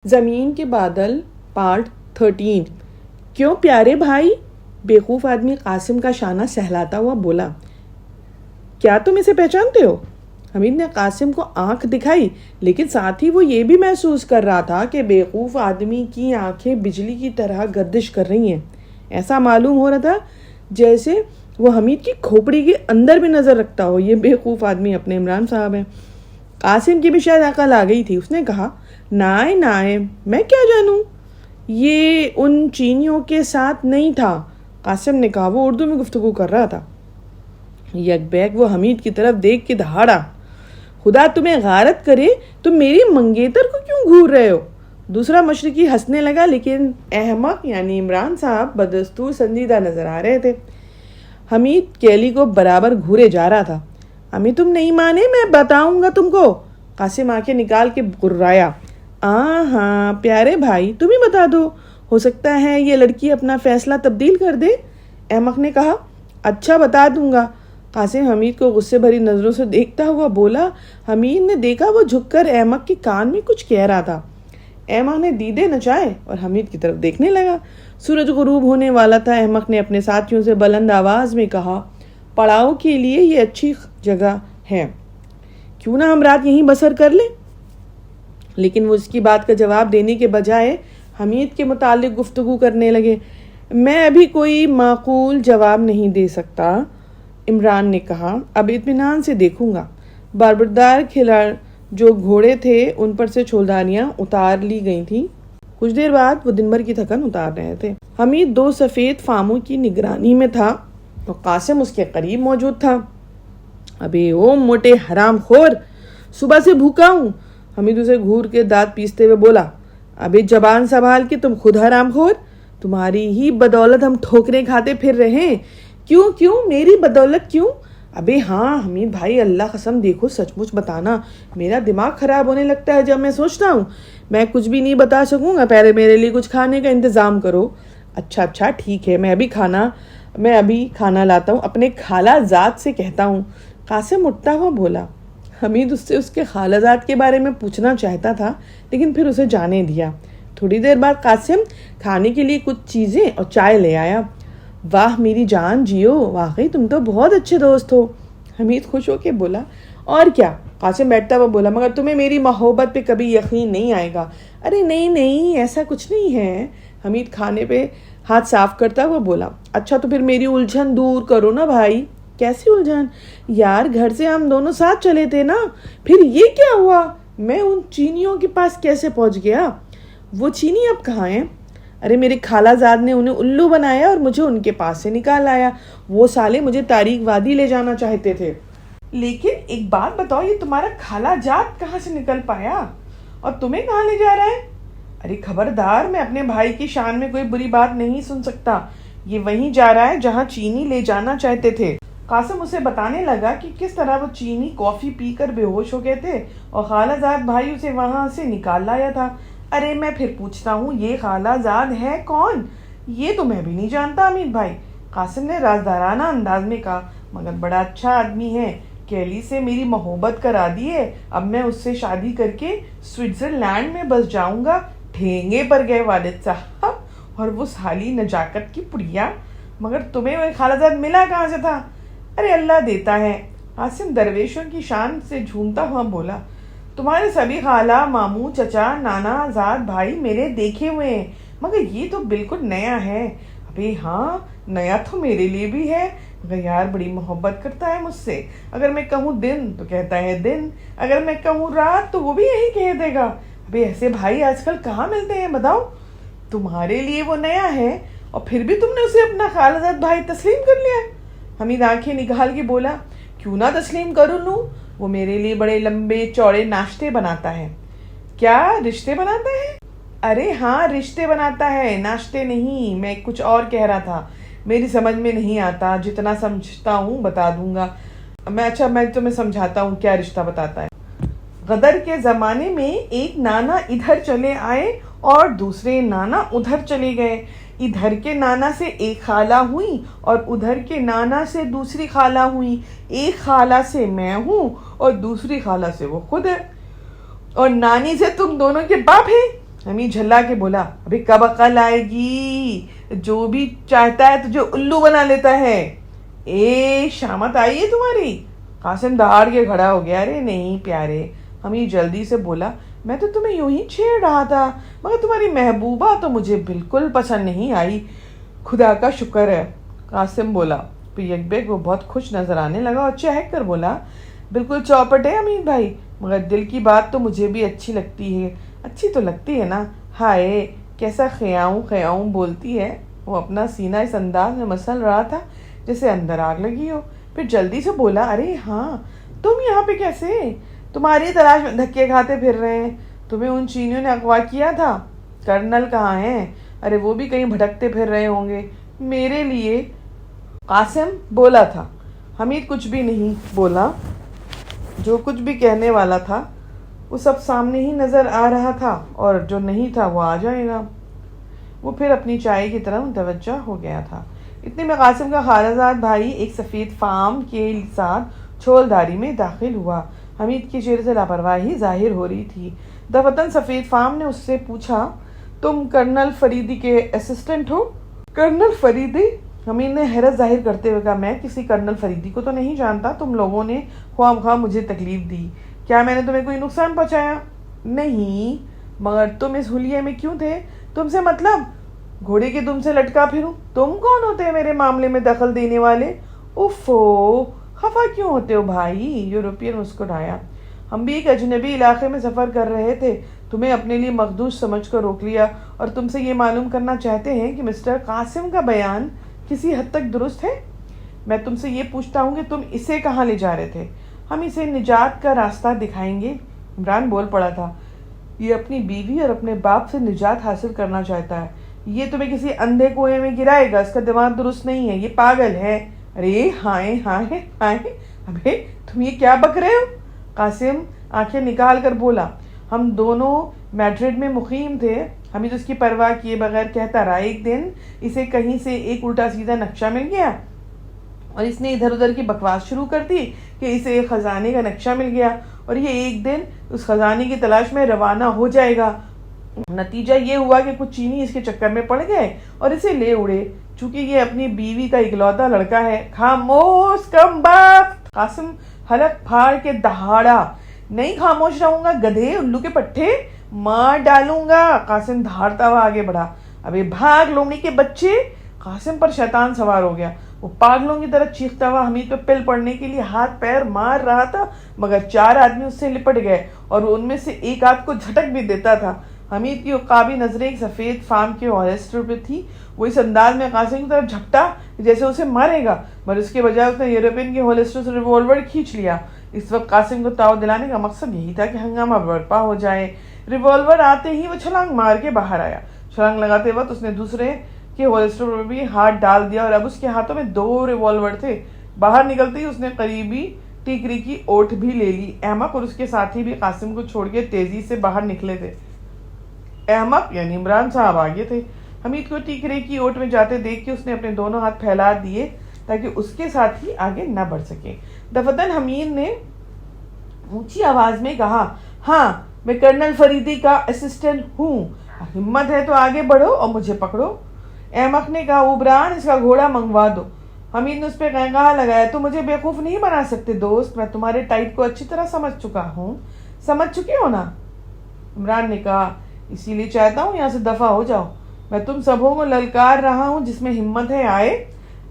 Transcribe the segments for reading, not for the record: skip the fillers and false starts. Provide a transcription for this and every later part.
زمین کے بادل پارٹ 13۔ کیوں پیارے بھائی؟ بیوقوف آدمی قاسم کا شانہ سہلاتا ہوا بولا۔ کیا تم اسے پہچانتے ہو؟ حمید نے قاسم کو آنکھ دکھائی، لیکن ساتھ ہی وہ یہ بھی محسوس کر رہا تھا کہ بیوقوف آدمی کی آنکھیں بجلی کی طرح گردش کر رہی ہیں۔ ایسا معلوم ہو رہا تھا جیسے وہ حمید کی کھوپڑی کے اندر بھی نظر رکھتا ہو۔ یہ بیوقوف آدمی اپنے عمران صاحب ہیں۔ قاسم کی بھی شاید عقل آ گئی تھی۔ اس نے کہا، نائے میں کیا جانوں، یہ ان چینیوں کے ساتھ نہیں تھا۔ قاسم نے کہا، وہ اردو میں گفتگو کر رہا تھا۔ یک بیک وہ حمید کی طرف دیکھ کے دہاڑا، خدا تمہیں غارت کرے، تم میری منگیتر کو کیوں گھور رہے ہو؟ دوسرا مشرقی ہنسنے لگا، لیکن احمق یعنی عمران صاحب بدستور سنجیدہ نظر آ رہے تھے۔ حمید کیلی کو برابر گھورے جا رہا تھا۔ امی تم نہیں مانے، میں بتاؤں گا تم کو۔ قاسم آنکھیں نکال کے غرایا، ہاں پیارے بھائی تم ہی بتا دو، ہو سکتا ہے یہ لڑکی اپنا فیصلہ تبدیل کر دے۔ احمق نے کہا، اچھا بتا دوں گا۔ قاسم حمید کو غصے بھری نظروں سے دیکھتا ہوا بولا۔ حمید نے دیکھا وہ جھک کر احمق کے کان میں کچھ کہہ رہا تھا۔ احمق نے دیدے نچائے اور حمید کی طرف دیکھنے لگا۔ سورج غروب ہونے والا تھا۔ احمق نے اپنے ساتھیوں سے بلند آواز میں کہا، پڑاؤ کے لیے یہ اچھی جگہ ہے، کیوں نہ ہم رات یہیں بسر کر لیں؟ لیکن وہ اس کی بات کا جواب دینے کے بجائے حمید کے متعلق گفتگو کرنے لگے۔ میں ابھی کوئی معقول جواب نہیں دے سکتا، عمران نے کہا، اب اطمینان سے دیکھوں گا۔ باربردار کھلاڑ جو گھوڑے تھے ان پر سے چھولداریاں اتار لی گئی تھیں۔ کچھ دیر بعد وہ دن بھر کی تھکن اتار رہے تھے۔ حمید 2 سفید فاموں کی نگرانی میں تھا تو قاسم اس کے قریب موجود تھا۔ ابے او موٹے حرام خور، صبح سے بھوکا ہوں۔ حمید اسے گھور کے دانت پیستے ہوئے بولا، ابے زبان سنبھال کے، تم خود حرام خور، تمہاری ہی بدولت ہم ٹھوکریں کھاتے پھر رہے ہیں۔ کیوں میری بدولت کیوں؟ ابے ہاں حمید بھائی، اللہ قسم دیکھو، سچ مچ بتانا، میرا دماغ خراب ہونے لگتا ہے جب میں سوچتا ہوں۔ میں کچھ بھی نہیں بتا سکوں گا، پہلے میرے لیے کچھ کھانے کا انتظام کرو۔ اچھا ٹھیک ہے، میں ابھی کھانا لاتا ہوں، اپنے خالہ زاد سے کہتا ہوں۔ قاسم اٹھتا ہوا بولا۔ حمید اس سے اس کے خالہ زاد کے بارے میں پوچھنا چاہتا تھا، لیکن پھر اسے جانے دیا۔ تھوڑی دیر بعد قاسم کھانے کے لیے کچھ چیزیں اور چائے لے آیا۔ واہ میری جان جیو، واقعی تم تو بہت اچھے دوست ہو، حمید خوش ہو کے بولا۔ اور کیا، قاسم بیٹھتا ہوا بولا، مگر تمہیں میری محبت پہ کبھی یقین نہیں آئے گا۔ ارے نہیں ایسا کچھ نہیں ہے، حمید کھانے پہ ہاتھ صاف کرتا ہوا بولا۔ اچھا تو پھر میری الجھن دور کرو نا بھائی۔ کیسی الجھن؟ یار گھر سے ہم دونوں ساتھ چلے تھے نا، پھر یہ کیا ہوا؟ میں ان چینیوں کے پاس کیسے پہنچ گیا؟ وہ چینی اب کہاں ہیں؟ ارے میرے خالہ زاد نے انہیں الو بنایا اور مجھے ان کے پاس سے نکال لایا۔ وہ سالے مجھے تاریک وادی لے جانا چاہتے تھے۔ لیکن ایک بات بتاؤ، یہ تمہارا خالہ جاد کہاں سے نکل پایا اور تمہیں کہاں لے جا رہا ہے؟ ارے خبردار، میں اپنے بھائی کی شان میں کوئی بری بات نہیں سن سکتا۔ یہ وہیں جا رہا ہے جہاں چینی لے جانا چاہتے تھے۔ قاسم اسے بتانے لگا کہ کس طرح وہ چینی کافی پی کر بے ہوش ہو گئے تھے اور خالہ زاد بھائی اسے وہاں سے نکال لایا تھا۔ ارے میں پھر پوچھتا ہوں، یہ خالہ زاد ہے کون؟ یہ تو میں بھی نہیں جانتا حمید بھائی، قاسم نے رازدارانہ انداز میں کہا، مگر بڑا اچھا آدمی ہے، کیلی سے میری محبت کرا دی ہے، اب میں اس سے شادی کر کے سوئٹزرلینڈ میں بس جاؤں گا۔ ٹھینگے پر گئے والد صاحب، اور وہ سالی نجاکت کی پڑیا، مگر تمہیں وہ خالہ زاد ملا کہاں سے تھا؟ ارے اللہ دیتا ہے، قاسم درویشوں کی شان سے جھومتا ہوا بولا، تمہارے سبھی خالہ، ماموں، چچا، نانا زاد بھائی میرے دیکھے ہوئے ہیں، مگر یہ تو بالکل نیا ہے۔ ابھی ہاں نیا تو میرے لیے بھی ہے، مگر یار بڑی محبت کرتا ہے مجھ سے۔ اگر میں کہوں دن تو کہتا ہے دن، اگر میں کہوں رات تو وہ بھی یہی کہہ دے گا۔ ابھی ایسے بھائی آج کل کہاں ملتے ہیں بتاؤ؟ تمہارے لیے وہ نیا ہے اور پھر بھی تم نے اسے اپنا خالہ زاد بھائی تسلیم کر لیا۔ حمید آنکھیں نکال کے بولا، کیوں نہ تسلیم کروں لوں، وہ میرے لیے بڑے لمبے چوڑے ناشتے بناتا ہے۔ کیا رشتے بناتا ہے؟ ارے ہاں رشتے بناتا ہے، ناشتے نہیں، میں کچھ اور کہہ رہا تھا، میری سمجھ میں نہیں آتا، جتنا سمجھتا ہوں بتا دوں گا۔ میں تمہیں سمجھاتا ہوں کیا رشتہ بتاتا ہے۔ غدر کے زمانے میں ایک نانا ادھر چلے آئے اور دوسرے نانا ادھر چلے گئے، ادھر کے نانا سے ایک خالہ ہوئی اور ادھر کے نانا سے دوسری خالہ ہوئی، ایک خالہ سے میں ہوں اور دوسری خالہ سے وہ خود ہے، اور نانی سے تم دونوں کے باپ ہیں۔ حمید جھلا کے بولا ابھی کب عقل آئے گی، جو بھی چاہتا ہے تجھے الو بنا لیتا ہے، اے شامت آئی ہے تمہاری؟ قاسم دہاڑ کے کھڑا ہو گیا، ارے نہیں پیارے۔ حمید جلدی سے بولا میں تو تمہیں یوں ہی چھیڑ رہا تھا، مگر تمہاری محبوبہ تو مجھے بالکل پسند نہیں آئی، خدا کا شکر ہے۔ قاسم بولا، پھر یک بیک وہ بہت خوش نظر آنے لگا اور چہک کر بولا بالکل چوپٹ ہے حمید بھائی، مگر دل کی بات تو مجھے بھی اچھی لگتی ہے، اچھی تو لگتی ہے نا۔ ہائے کیسا خیاؤں خیاؤں بولتی ہے۔ وہ اپنا سینہ اس انداز میں مسل رہا تھا جیسے اندر آگ لگی ہو۔ پھر جلدی سے بولا ارے ہاں تم یہاں پہ کیسے؟ تمہاری تلاش میں دھکے کھاتے پھر رہے ہیں، تمہیں ان چینیوں نے اغوا کیا تھا؟ کرنل کہاں ہیں؟ ارے وہ بھی کہیں بھٹکتے پھر رہے ہوں گے میرے لیے۔ قاسم بولا تھا۔ حمید کچھ بھی نہیں بولا، جو کچھ بھی کہنے والا تھا وہ سب سامنے ہی نظر آ رہا تھا، اور جو نہیں تھا وہ آ جائے گا۔ وہ پھر اپنی چائے کی طرف متوجہ ہو گیا تھا۔ اتنے میں قاسم کا خالہ بھائی ایک سفید فام کے ساتھ چھولداری میں داخل ہوا۔ حمید کے چہرے سے لاپرواہی ظاہر ہو رہی تھی۔ دفتن سفید فام نے اس سے پوچھا تم کرنل فریدی کے اسسٹنٹ ہو؟ کرنل فریدی؟ حمید نے حیرت ظاہر کرتے ہوئے کہا میں کسی کرنل فریدی کو تو نہیں جانتا، تم لوگوں نے خواہ مخواہ مجھے تکلیف دی، کیا میں نے تمہیں کوئی نقصان پہنچایا؟ نہیں، مگر تم اس حلیے میں کیوں تھے؟ تم سے مطلب گھوڑے کے دم سے لٹکا پھروں؟ تم کون ہوتے ہیں میرے معاملے میں دخل دینے والے؟ اوفو، خفا کیوں ہوتے ہو بھائی؟ یورپین مسکرایا، ہم بھی ایک اجنبی علاقے میں سفر کر رہے تھے، تمہیں اپنے لیے مخدوش سمجھ کر روک لیا، اور تم سے یہ معلوم کرنا چاہتے ہیں کہ مسٹر قاسم کا بیان کسی حد تک درست ہے؟ میں تم سے یہ پوچھتا ہوں کہ تم اسے کہاں لے جا رہے تھے؟ ہم اسے نجات کا راستہ دکھائیں گے۔ عمران بول پڑا تھا، یہ اپنی بیوی اور اپنے باپ سے نجات حاصل کرنا چاہتا ہے، یہ تمہیں کسی اندھے کنویں میں گرائے گا، اس کا دماغ درست نہیں ہے، یہ پاگل ہے۔ ارے ہائے ہائے ہائے، ابے تم یہ کیا بک رہے ہو؟ قاسم آنکھیں نکال کر بولا، ہم دونوں میڈرڈ میں مقیم تھے۔ حمید اس کی پرواہ کیے بغیر کہتا رہا، ایک دن اسے کہیں سے ایک الٹا سیدھا نقشہ مل گیا اور اس نے ادھر ادھر کی بکواس شروع کر دی کہ اسے ایک خزانے کا نقشہ مل گیا اور یہ ایک دن اس خزانے کی تلاش میں روانہ ہو جائے گا۔ نتیجہ یہ ہوا کہ کچھ چینی اس کے چکر میں پڑ گئے اور اسے لے اڑے، چونکہ یہ اپنی بیوی کا اکلوتا لڑکا ہے۔ خاموش کم بخت! قاسم حلق پھاڑ کے دہاڑا، نہیں خاموش رہوں گا گدھے، الو کے پٹھے، مار ڈالوں گا۔ قاسم دھاڑتا ہوا آگے بڑھا، ابے بھاگ لومڑی کے بچے! قاسم پر شیطان سوار ہو گیا، وہ پاگلوں کی طرح چیختا ہوا حمید پہ پل پڑنے کے لیے ہاتھ پیر مار رہا تھا، مگر 4 آدمی اس سے لپٹ گئے اور ان میں سے ایک آدھ کو جھٹک بھی دیتا تھا۔ حمید کی عقابی نظریں ایک سفید فام کے ہالسٹر پہ تھی، وہ اس انداز میں قاسم کی طرف جھپٹا جیسے اسے مارے گا، مگر اس کے بجائے اس نے یورپین کے ہالسٹر سے ریوالور کھینچ لیا۔ اس وقت قاسم کو تاؤ دلانے کا مقصد یہی تھا کہ ہنگامہ برپا ہو جائے۔ ریوالور آتے ہی وہ چھلانگ مار کے باہر آیا۔ چھلانگ لگاتے وقت اس نے دوسرے کے ہولسٹر پر بھی ہاتھ ڈال دیا اور اب اس کے ہاتھوں میں 2 ریوالور تھے۔ باہر نکلتے ہی اس نے قریبی ٹیکری کی اوٹ بھی لے لی۔ احمق اور اس کے ساتھی بھی قاسم کو چھوڑ کے تیزی سے باہر نکلے تھے۔ احمق یعنی عمران صاحب آگے تھے۔ حمید کو ٹیکرے کی اوٹ میں جاتے دیکھ کے اس نے اپنے دونوں ہاتھ پھیلا دیے تاکہ اس کے ساتھی آگے نہ بڑھ سکے۔ دفتن حمید نے اونچی آواز میں کہا، ہاں میں کرنل فریدی کا اسسٹنٹ ہوں، ہمت ہے تو آگے بڑھو اور مجھے پکڑو۔ احمق نے کہا، عمران اس کا گھوڑا منگوا دو۔ حمید نے اس پہ قہقہا لگایا، تم مجھے بیوقوف نہیں بنا سکتے دوست، میں تمہارے ٹائپ کو اچھی طرح سمجھ چکا ہوں۔ سمجھ چکے ہو نا؟ عمران نے کہا، اسی لیے چاہتا ہوں یہاں سے دفع ہو جاؤ، میں تم سبوں کو للکار رہا ہوں، جس میں ہمت ہے آئے۔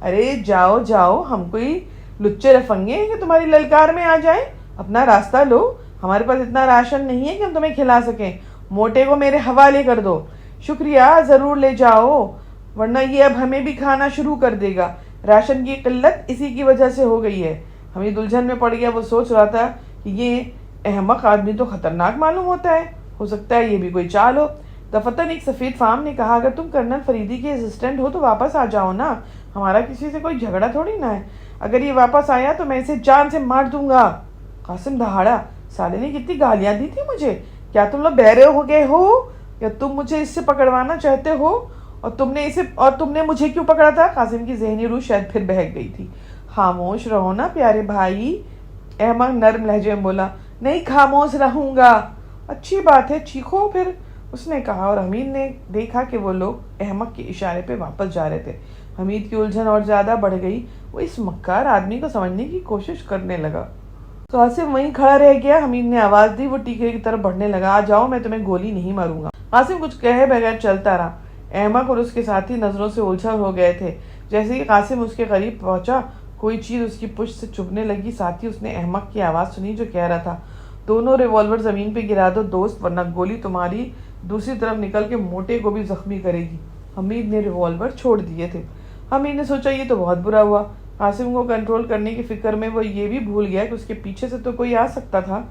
ارے جاؤ جاؤ، ہم کوئی لچے رفنگے ہیں کہ تمہاری للکار میں آ جائیں؟ اپنا راستہ لو، ہمارے پاس اتنا راشن نہیں ہے کہ ہم تمہیں کھلا سکیں، موٹے کو میرے حوالے کر دو۔ شکریہ، ضرور لے جاؤ، ورنہ یہ اب ہمیں بھی کھانا شروع کر دے گا، راشن کی قلت اسی کی وجہ سے ہو گئی ہے۔ حمید الجھن میں پڑ گیا، وہ سوچ رہا تھا کہ یہ احمق آدمی تو خطرناک معلوم ہوتا ہے، ہو سکتا ہے یہ بھی کوئی چال ہو۔ دفتن ایک سفید فام نے کہا، اگر تم کرنل فریدی کے اسسٹنٹ ہو تو واپس آ جاؤ نا، ہمارا کسی سے کوئی جھگڑا تھوڑی نہ ہے، اگر یہ واپس آیا تو میں اسے جان سے مار دوں گا۔ قاسم دہاڑا، سالے نے کتنی گالیاں دی تھی مجھے، کیا تم لوگ بہرے ہو گئے ہو یا تم مجھے اس سے پکڑوانا چاہتے ہو؟ اور تم نے مجھے کیوں پکڑا تھا؟ قاسم کی ذہنی روح شاید پھر بہک گئی تھی۔ خاموش رہو نا پیارے بھائی، احمد نرم لہجے میں بولا۔ نہیں خاموش رہوں گا۔ اچھی بات ہے، چیخو پھر، اس نے کہا، اور حمید نے دیکھا کہ وہ لوگ احمق کے اشارے پہ واپس جا رہے تھے۔ حمید کی الجھن اور زیادہ بڑھ گئی۔ وہ اس مکار آدمی کو سمجھنے کی کوشش کرنے لگا۔ قاسم وہیں کھڑا رہ گیا۔ حمید نے آواز دی۔ وہ ٹیکرے کی طرف بڑھنے لگا۔ آ جاؤ، میں تمہیں گولی نہیں ماروں گا۔ قاسم کچھ کہے بغیر چلتا رہا۔ احمق اور اس کے ساتھی نظروں سے الجھن ہو گئے تھے۔ جیسے ہی قاسم اس کے قریب پہنچا، کوئی چیز اس کی پشت سے چبھنے لگی۔ ساتھ ہی اس نے احمق کی آواز سنی جو کہہ رہا تھا، دونوں ریوالور زمین پہ گرا دو دوست، ورنہ گولی تمہاری دوسری طرف نکل کے موٹے کو بھی زخمی کرے گی۔ حمید نے ریوالور چھوڑ دیے تھے۔ حمید نے سوچا یہ تو بہت برا ہوا۔ قاسم کو کنٹرول کرنے کی فکر میں وہ یہ بھی بھول گیا کہ اس کے پیچھے سے تو کوئی آ سکتا تھا۔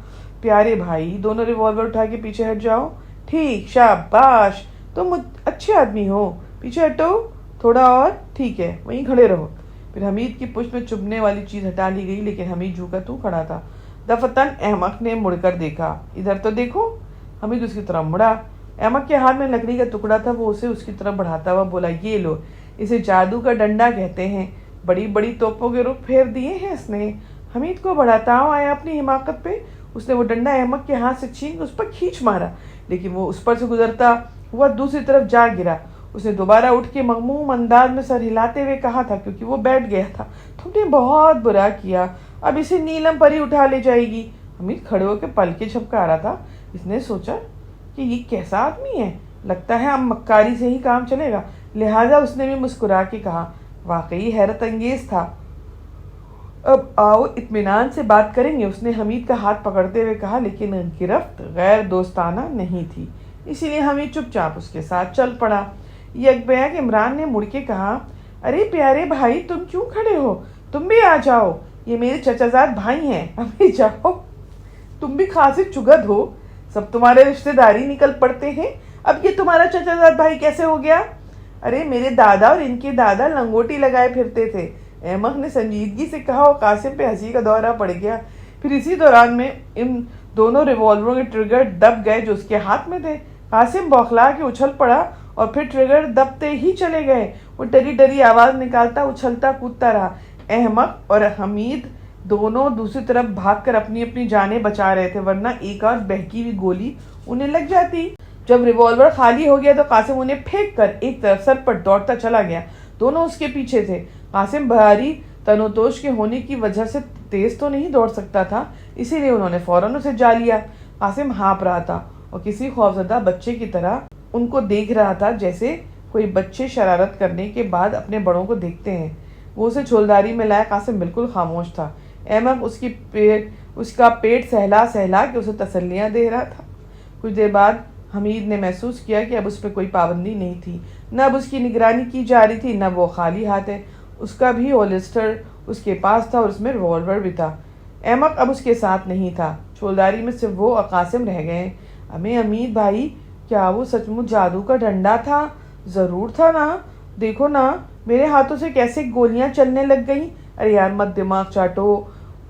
پیارے بھائی، دونوں ریوالور اٹھا کے پیچھے ہٹ جاؤ۔ ٹھیک، شاباش، تم اچھے آدمی ہو۔ پیچھے ہٹو تھوڑا اور، ٹھیک ہے، وہیں کھڑے رہو۔ پھر حمید کی پشت میں چبھنے والی چیز ہٹا لی گئی، لیکن حمید جھکا تو کھڑا تھا۔ دفتن احمق نے مڑ کر دیکھا۔ ادھر تو دیکھو۔ حمید اس کی طرف مڑا۔ احمق کے ہاتھ میں لکڑی کا ٹکڑا تھا۔ وہ اسے اس کی طرف بڑھاتا ہوا بولا، یہ لو، اسے جادو کا ڈنڈا کہتے ہیں۔ بڑی بڑی توپوں کے رخ پھیر دیے ہیں اس نے۔ حمید کو بڑا تاؤ آیا اپنی حماقت پہ۔ اس نے وہ ڈنڈا احمق کے ہاتھ سے چھین کے اس پر کھینچ مارا، لیکن وہ اس پر سے گزرتا ہوا دوسری طرف جا گرا۔ اس نے دوبارہ اٹھ کے مغموم انداز میں سر ہلاتے ہوئے کہا تھا، کیونکہ وہ بیٹھ گیا تھا، تم نے بہت برا کیا، اب اسے نیلم پری اٹھا لے جائے گی۔ حمید کھڑے ہو کے پلکیں جھپکا رہا تھا۔ اس نے سوچا کہ یہ کیسا آدمی ہے، لگتا ہے اب مکاری سے ہی کام چلے گا، لہٰذا اس نے بھی مسکرا کے کہا، واقعی حیرت انگیز تھا، اب آؤ اطمینان سے بات کریں گے۔ اس نے حمید کا ہاتھ پکڑتے ہوئے کہا، لیکن گرفت غیر دوستانہ نہیں تھی، اسی لیے حمید چپ چاپ اس کے ساتھ چل پڑا۔ یک بیک عمران نے مڑ کے کہا، ارے پیارے بھائی، تم کیوں کھڑے ہو؟ تم بھی آ جاؤ، یہ میرے چچا زاد بھائی ہیں، ابھی جاؤ، تم بھی خاصے چگد ہو، سب تمہارے رشتے داری نکل پڑتے ہیں، اب یہ تمہارا چچا زاد بھائی کیسے ہو گیا؟ ارے میرے دادا اور ان کے دادا لنگوٹی لگائے پھرتے تھے، احمق نے سنجیدگی سے کہا، اور قاسم پہ ہنسی کا دورہ پڑ گیا۔ پھر اسی دوران میں ان دونوں ریوالوروں کے ٹریگر دب گئے جو اس کے ہاتھ میں تھے۔ قاسم بوکھلا کے اچھل پڑا اور پھر ٹریگر دبتے ہی چلے گئے۔ وہ ڈری ڈری آواز نکالتا اچھلتا کودتا رہا۔ احمق اور حمید دونوں دوسری طرف بھاگ کر اپنی اپنی جانیں بچا رہے تھے، ورنہ ایک اور بہکی ہوئی گولی انہیں لگ جاتی۔ جب ریوالور خالی ہو گیا تو قاسم انہیں پھینک کر ایک طرف سر پر دوڑتا چلا گیا۔ دونوں اس کے پیچھے تھے۔ قاسم بھاری تنوتوش کے ہونے کی وجہ سے تیز تو نہیں دوڑ سکتا تھا، اسی لیے انہوں نے فوراً اسے جا لیا۔ قاسم ہانپ رہا تھا اور کسی خوفزدہ بچے کی طرح ان کو دیکھ رہا تھا، جیسے کوئی بچے شرارت کرنے کے بعد اپنے بڑوں کو دیکھتے ہیں۔ وہ اسے چھولداری میں لائے۔ قاسم بالکل خاموش تھا۔ احمق اس کا پیٹ سہلا سہلا کے اسے تسلیاں دے رہا تھا۔ کچھ دیر بعد حمید نے محسوس کیا کہ اب اس پہ کوئی پابندی نہیں تھی، نہ اب اس کی نگرانی کی جا رہی تھی، نہ وہ خالی ہاتھ ہے۔ اس کا بھی ہولسٹر اس کے پاس تھا اور اس میں ریوالور بھی تھا۔ احمق اب اس کے ساتھ نہیں تھا۔ چھولداری میں صرف وہ اور قاسم رہ گئے۔ ہمیں حمید بھائی، کیا وہ سچ مچ جادو کا ڈنڈا تھا؟ ضرور تھا نا، دیکھو نا میرے ہاتھوں سے کیسے گولیاں چلنے لگ گئیں۔ ارے یار مت دماغ چاٹو،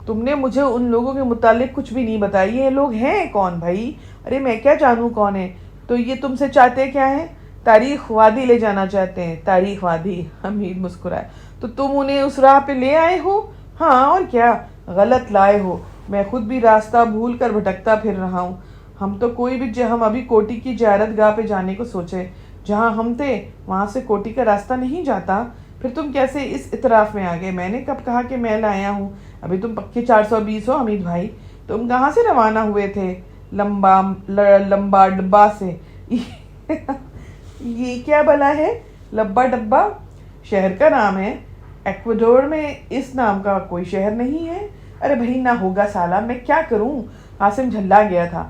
تم نے مجھے ان لوگوں کے متعلق کچھ بھی نہیں بتائی۔ یہ لوگ ہیں کون بھائی؟ ارے میں کیا جانوں کون ہے؟ تو یہ تم سے چاہتے کیا ہیں؟ تاریخ وادی لے جانا چاہتے ہیں۔ تاریخ وادی؟ حمید مسکرایا۔ تو تم انہیں اس راہ پہ لے آئے ہو؟ ہاں اور کیا، غلط لائے ہو، میں خود بھی راستہ بھول کر بھٹکتا پھر رہا ہوں۔ ہم ابھی کوٹی کی زیارت گاہ پہ جانے کو سوچے، جہاں ہم تھے وہاں سے کوٹی کا راستہ نہیں جاتا۔ پھر تم کیسے اس اطراف میں آ گئے؟ میں نے کب کہا کہ میں لایا ہوں؟ ابھی تم پکے 420 ہو حمید بھائی۔ تم کہاں سے روانہ ہوئے تھے؟ لمبا ڈبا سے۔ یہ کیا بلا ہے لمبا ڈبا؟ شہر کا نام ہے، ایکواڈور میں اس نام کا کوئی شہر نہیں ہے۔ ارے بھائی نہ ہوگا سالہ، میں کیا کروں؟ قاسم جھلا گیا تھا۔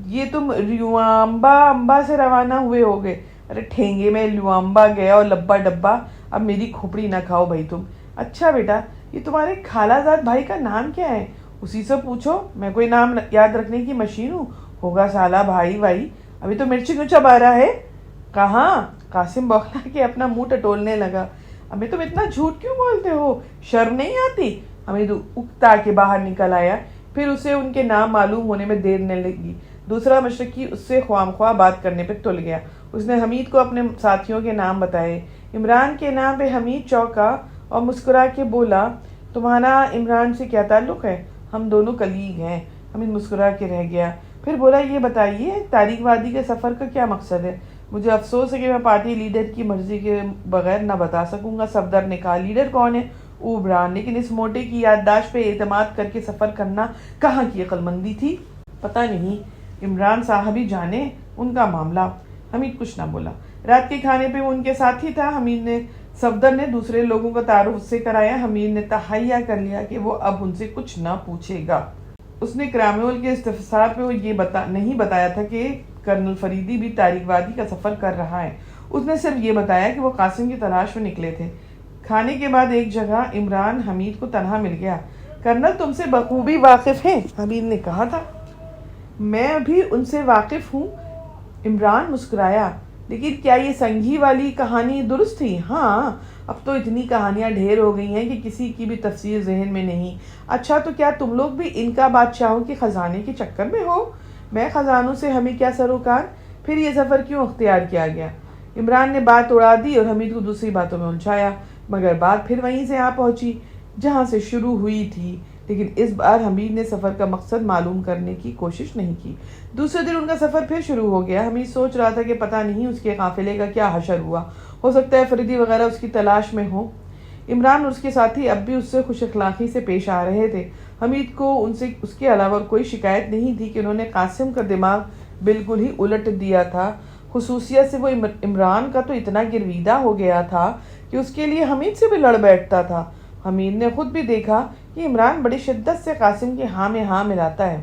یہ تم ریوامبا سے روانہ ہوئے ہوگے؟ ارے ٹھینگے میں لیوامبا گیا اور لبا ڈبا، اب میری کھوپڑی نہ کھاؤ بھائی تم۔ اچھا بیٹا، یہ تمہارے خالہ زاد بھائی کا نام کیا ہے؟ اسی سے پوچھو، میں کوئی نام یاد رکھنے کی مشین ہوں؟ ہوگا سالہ بھائی، ابھی تو مرچی کیوں چبا رہا ہے؟ کہاں؟ قاسم بوکھلا کے اپنا منہ ٹٹولنے لگا۔ ابھی تم اتنا جھوٹ کیوں بولتے ہو؟ شرم نہیں آتی؟ حمید اکتا کے باہر نکل آیا۔ پھر اسے ان کے نام معلوم ہونے میں دیر نہ لگی۔ دوسرا مشرقی اس سے خواہ مخواہ بات کرنے پہ تل گیا۔ اس نے حمید کو اپنے ساتھیوں کے نام بتائے۔ عمران کے نام پہ حمید چونکا اور مسکرا کے بولا، تمہارا عمران سے کیا تعلق ہے؟ ہم دونوں کلیگ ہیں۔ حمید مسکرا کے رہ گیا۔ پھر پھر بولا یہ بتائیے تاریک وادی کے سفر کا کیا مقصد ہے؟ مجھے افسوس ہے کہ میں پارٹی لیڈر کی مرضی کے بغیر نہ بتا سکوں گا۔ صفدر نے کہا لیڈر کون ہے؟ عمران۔ لیکن اس موٹے کی یادداشت پہ اعتماد کر کے سفر کرنا کہاں کی عقل مندی تھی؟ پتہ نہیں، عمران صاحب ہی جانے ان کا معاملہ۔ حمید کچھ نہ بولا۔ رات کے کھانے پہ وہ ان کے ساتھ ہی تھا۔ صفدر نے دوسرے لوگوں کا تعارف اس سے کرایا۔ حمید نے تہیہ کر لیا کہ وہ اب ان سے کچھ نہ پوچھے گا۔ اس نے کرامول کے استفسار پہ وہ یہ نہیں بتایا تھا کہ کرنل فریدی بھی تاریک وادی کا سفر کر رہا ہے۔ اس نے صرف یہ بتایا کہ وہ قاسم کی تلاش میں نکلے تھے۔ کھانے کے بعد ایک جگہ عمران حمید کو تنہا مل گیا۔ کرنل تم سے بخوبی واقف ہیں، حمید نے کہا تھا۔ میں بھی ان سے واقف ہوں، عمران مسکرایا۔ لیکن کیا یہ سنگھی والی کہانی درست تھی؟ ہاں، اب تو اتنی کہانیاں ڈھیر ہو گئی ہیں کہ کسی کی بھی تفسیر ذہن میں نہیں۔ اچھا تو کیا تم لوگ بھی ان کا بادشاہوں کے خزانے کے چکر میں ہو؟ میں خزانوں سے ہمیں کیا سروکار؟ پھر یہ سفر کیوں اختیار کیا گیا؟ عمران نے بات اڑا دی اور حمید کو دوسری باتوں میں الجھایا، مگر بات پھر وہیں سے آ پہنچی جہاں سے شروع ہوئی تھی۔ لیکن اس بار حمید نے سفر کا مقصد معلوم کرنے کی کوشش نہیں کی۔ دوسرے دن ان کا سفر پھر شروع ہو گیا۔ حمید سوچ رہا تھا کہ پتہ نہیں اس کے قافلے کا کیا حشر ہوا، ہو سکتا ہے فریدی وغیرہ اس کی تلاش میں ہو۔ عمران اور اس کے ساتھی اب بھی اس سے خوش اخلاقی سے پیش آ رہے تھے۔ حمید کو ان سے اس کے علاوہ کوئی شکایت نہیں تھی کہ انہوں نے قاسم کا دماغ بالکل ہی الٹ دیا تھا۔ خصوصیت سے وہ عمران کا تو اتنا گرویدہ ہو گیا تھا کہ اس کے لیے حمید سے بھی لڑ بیٹھتا تھا۔ حمید نے خود بھی دیکھا کہ عمران بڑی شدت سے قاسم کے ہاں میں ہاں ملاتا ہے۔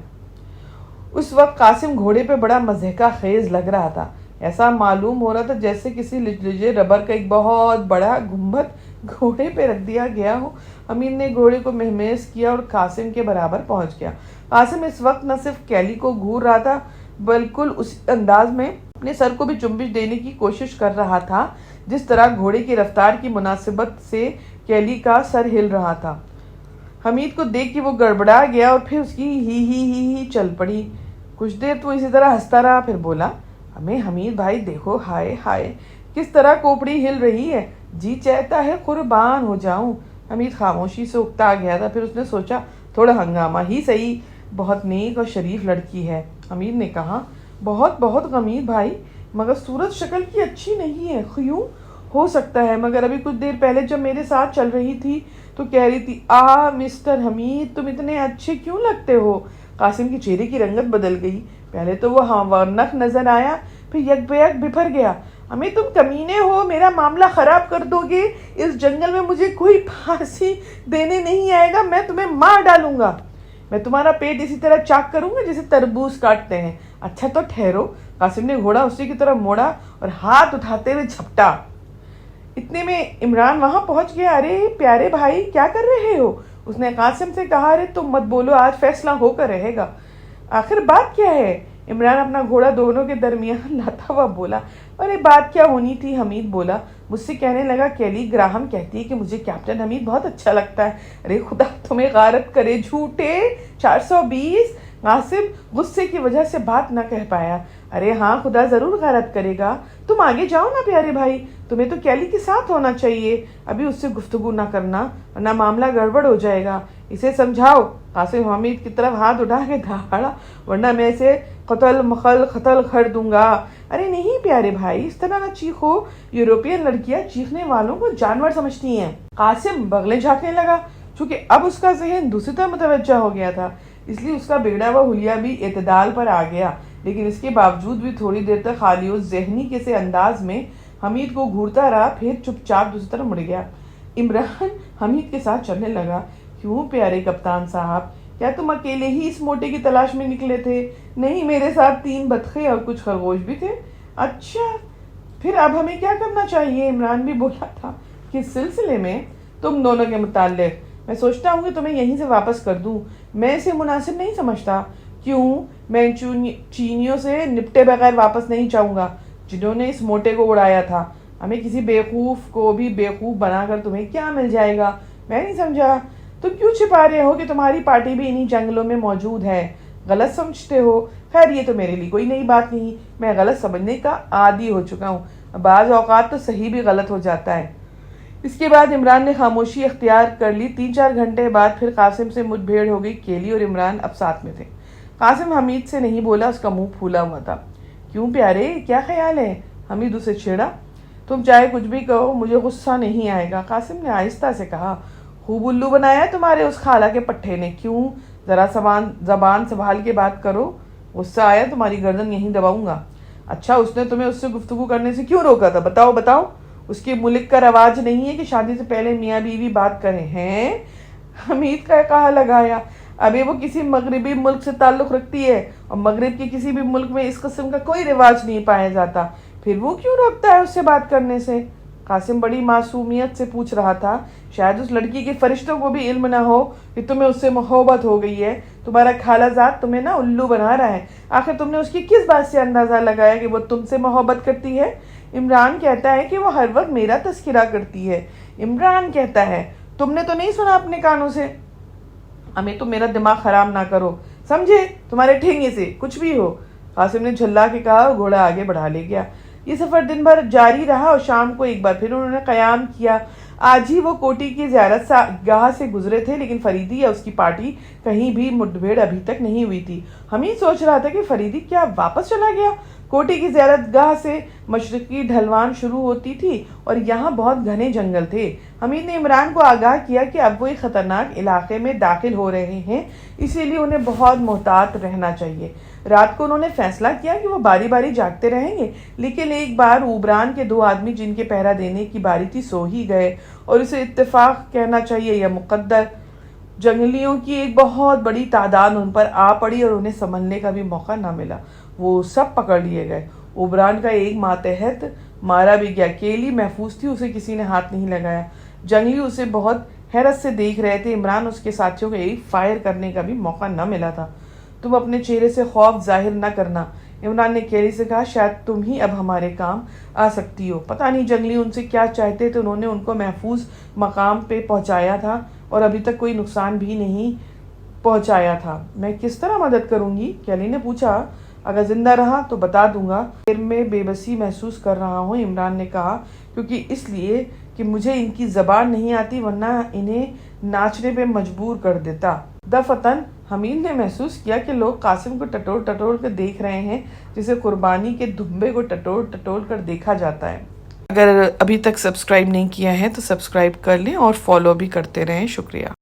اس وقت قاسم گھوڑے پہ بڑا مضحکہ خیز لگ رہا تھا۔ ایسا معلوم ہو رہا تھا جیسے کسی لجلجے ربر کا ایک بہت بڑا گنبد گھوڑے پہ رکھ دیا گیا ہو۔ حمید نے گھوڑے کو مہمیز کیا اور قاسم کے برابر پہنچ گیا۔ قاسم اس وقت نہ صرف کیلی کو گھور رہا تھا بلکہ اسی انداز میں اپنے سر کو بھی جنبش دینے کی کوشش کر رہا تھا جس طرح گھوڑے کی رفتار کی مناسبت سے کیلی کا سر ہل رہا تھا۔ حمید کو دیکھ کے وہ گڑبڑا گیا اور پھر اس کی ہی چل پڑی۔ کچھ دیر تو اسی طرح ہنستا رہا، پھر بولا ہمیں حمید بھائی دیکھو، ہائے ہائے کس طرح کوپڑی ہل رہی ہے، جی چاہتا ہے قربان ہو جاؤں۔ حمید خاموشی سے اکتا گیا تھا، پھر اس نے سوچا تھوڑا ہنگامہ ہی صحیح، بہت نیک اور شریف لڑکی ہے۔ حمید نے کہا بہت بہت غمید بھائی، مگر صورت شکل کی اچھی نہیں ہے۔ کیوں؟ ہو سکتا ہے، مگر ابھی کچھ دیر پہلے جب میرے ساتھ چل رہی تھی تو کہہ رہی تھی مسٹر حمید تم اتنے اچھے کیوں لگتے ہو۔ قاسم کی چہرے کی رنگت بدل گئی، پہلے تو وہ ورنک نظر آیا، پھر یک بے یک بپھر گیا۔ ہمیں تم کمینے ہو، میرا معاملہ خراب کر دو گے، اس جنگل میں مجھے کوئی پھانسی دینے نہیں آئے گا، میں تمہیں مار ڈالوں گا، میں تمہارا پیٹ اسی طرح چاک کروں گا جیسے تربوز کاٹتے ہیں۔ اچھا تو ٹھہرو۔ قاسم نے گھوڑا اسی کی طرف موڑا اور ہاتھ اٹھاتے ہوئے جھپٹا۔ اتنے میں عمران وہاں پہنچ گیا۔ ارے پیارے بھائی کیا کر رہے ہو؟ اس نے قاسم سے کہا۔ ارے تم مت بولو، آج فیصلہ ہو کر رہے گا۔ آخر بات کیا ہے؟ عمران اپنا گھوڑا دونوں کے درمیان لاتا ہوا بولا۔ ارے بات کیا ہونی تھی، حمید بولا۔ مجھ سے کہنے لگا کیلی گراہم کہتی ہے کہ مجھے کیپٹن حمید بہت اچھا لگتا ہے۔ ارے خدا تمہیں غارت کرے، جھوٹے 420۔ قاسم غصے کی وجہ سے بات نہ کہہ پایا۔ ارے ہاں خدا ضرور غارت کرے گا، تم آگے جاؤ نا پیارے بھائی، تمہیں تو کیلی کے ساتھ ہونا چاہیے، ابھی اس سے گفتگو نہ کرنا ورنہ معاملہ گڑبڑ ہو جائے گا، اسے سمجھاؤ۔ قاسم حمید کی طرف ہاتھ اٹھا کے دھاڑا، ورنہ میں اسے قتل کر دوں گا۔ ارے نہیں پیارے بھائی، اس طرح نہ چیخو، یورپین لڑکیاں چیخنے والوں کو جانور سمجھتی ہیں۔ قاسم بغلیں جھانکنے لگا، چونکہ اب اس کا ذہن دوسری طرف متوجہ ہو گیا تھا، اس لیے اس کا بیڑا و حلیہ بھی اعتدال پر آ گیا، لیکن اس کے باوجود بھی تھوڑی دیر تک خالی و ذہنی کے سے انداز میں حمید کو گھورتا رہا، پھر چپ چاپ دوسری طرف مڑ گیا۔ عمران حمید کے ساتھ چلنے لگا۔ کیوں پیارے کپتان صاحب، کیا تم اکیلے ہی اس موٹے کی تلاش میں نکلے تھے؟ نہیں، میرے ساتھ 3 بطخیں اور کچھ خرگوش بھی تھے۔ اچھا، پھر اب ہمیں کیا کرنا چاہیے؟ عمران بھی بولا تھا۔ کس سلسلے میں؟ تم دونوں کے متعلق۔ میں سوچتا ہوں کہ تمہیں یہیں سے واپس کر دوں، میں اسے مناسب نہیں سمجھتا۔ کیوں؟ میں چینیوں سے نپٹے بغیر واپس نہیں جاؤں گا جنہوں نے اس موٹے کو اڑایا تھا۔ ہمیں کسی بیوقوف کو بھی بیوقوف بنا کر تمہیں کیا مل جائے گا؟ میں نہیں سمجھا۔ تم کیوں چھپا رہے ہو کہ تمہاری پارٹی بھی انہی جنگلوں میں موجود ہے؟ غلط سمجھتے ہو؟ خیر یہ تو میرے لیے کوئی نئی بات نہیں، میں غلط سمجھنے کا عادی ہو چکا ہوں، بعض اوقات تو صحیح بھی غلط ہو جاتا ہے۔ اس کے بعد عمران نے خاموشی اختیار کر لی۔ 3-4 گھنٹے بعد پھر قاسم سے مٹ بھیڑ ہو گئی۔ کیلی اور عمران اب ساتھ میں تھے۔ قاسم حمید سے نہیں بولا، اس کا منہ پھولا ہوا تھا۔ کیوں پیارے، کیا خیال ہے؟ حمید اسے چھیڑا۔ تم چاہے کچھ بھی کہو، مجھے غصہ نہیں آئے گا، قاسم نے آہستہ سے کہا۔ خوب الو بنایا ہے تمہارے اس خالہ کے پٹھے نے۔ کیوں؟ ذرا زبان سنبھال کے بات کرو، غصہ آیا تمہاری گردن یہیں دباؤں گا۔ اچھا، اس نے تمہیں اس سے گفتگو کرنے سے کیوں روکا تھا؟ بتاؤ۔ اس کے ملک کا رواج نہیں ہے کہ شادی سے پہلے میاں بیوی بات کریں ہیں؟ حمید کا کہا لگایا۔ ابھی وہ کسی مغربی ملک سے تعلق رکھتی ہے اور مغرب کے کسی بھی ملک میں اس قسم کا کوئی رواج نہیں پایا جاتا، پھر وہ کیوں روکتا ہے اس سے بات کرنے سے؟ قاسم بڑی معصومیت سے پوچھ رہا تھا۔ شاید اس لڑکی کے فرشتوں کو بھی علم نہ ہو کہ تمہیں اس سے محبت ہو گئی ہے۔ تمہارا خالہ زاد تمہیں نا الو بنا رہا ہے۔ آخر تم نے اس کی کس بات سے اندازہ لگایا کہ وہ تم سے محبت کرتی ہے؟ عمران کہتا ہے کہ وہ ہر وقت میرا تذکرہ کرتی ہے۔ عمران کہتا ہے، تم نے تو نہیں سنا اپنے کانوں سے؟ ہمیں تو میرا دماغ خراب نہ کرو، سمجھے؟ تمہارے ٹھینگے سے کچھ بھی ہو۔ قاسم نے جھلا کے کہا اور گھوڑا آگے بڑھا لے گیا۔ یہ سفر دن بھر جاری رہا اور شام کو ایک بار پھر انہوں نے قیام کیا۔ آج ہی وہ کوٹی کی زیارت گاہ سے گزرے تھے، لیکن فریدی یا اس کی پارٹی کہیں بھی مٹبھیڑ ابھی تک نہیں ہوئی تھی۔ حمید سوچ رہا تھا کہ فریدی کیا واپس چلا گیا؟ کوٹی کی زیارت گاہ سے مشرقی ڈھلوان شروع ہوتی تھی اور یہاں بہت گھنے جنگل تھے۔ حمید نے عمران کو آگاہ کیا کہ اب وہ ایک خطرناک علاقے میں داخل ہو رہے ہیں، اسی لیے انہیں بہت محتاط رہنا چاہیے۔ رات کو انہوں نے فیصلہ کیا کہ وہ باری باری جاگتے رہیں گے، لیکن ایک بار اوبران کے 2 آدمی جن کے پہرا دینے کی باری تھی سو ہی گئے، اور اسے اتفاق کہنا چاہیے یا مقدر۔ جنگلیوں کی ایک بہت بڑی تعداد ان پر آ پڑی اور انہیں سنبھلنے کا بھی موقع نہ ملا، وہ سب پکڑ لیے گئے۔ اوبران کا ایک ماتحت مارا بھی گیا، کیلی محفوظ تھی، اسے کسی نے ہاتھ نہیں لگایا۔ جنگلی اسے بہت حیرت سے دیکھ رہے تھے۔ عمران اس کے ساتھیوں کو ایک فائر کرنے کا بھی موقع نہ ملا تھا۔ تم اپنے چہرے سے خوف ظاہر نہ کرنا، عمران نے کیلی سے کہا، شاید تم ہی اب ہمارے کام آ سکتی ہو۔ پتہ نہیں جنگلی ان سے کیا چاہتے تھے، انہوں نے ان کو محفوظ مقام پہ پہنچایا تھا اور ابھی تک کوئی نقصان بھی نہیں پہنچایا تھا۔ میں کس طرح مدد کروں گی؟ کیلی نے پوچھا۔ اگر زندہ رہا تو بتا دوں گا۔ پھر میں بے بسی محسوس کر رہا ہوں، عمران نے کہا، کیونکہ اس لیے کہ مجھے ان کی زبان نہیں آتی، ورنہ انہیں ناچنے پہ مجبور کر دیتا۔ دفتن حمید نے محسوس کیا کہ لوگ قاسم کو ٹٹول ٹٹول کر دیکھ رہے ہیں، جسے قربانی کے دھمبے کو ٹٹول ٹٹول کر دیکھا جاتا ہے۔ اگر ابھی تک سبسکرائب نہیں کیا ہے تو سبسکرائب کر لیں اور فالو بھی کرتے رہیں۔ شکریہ۔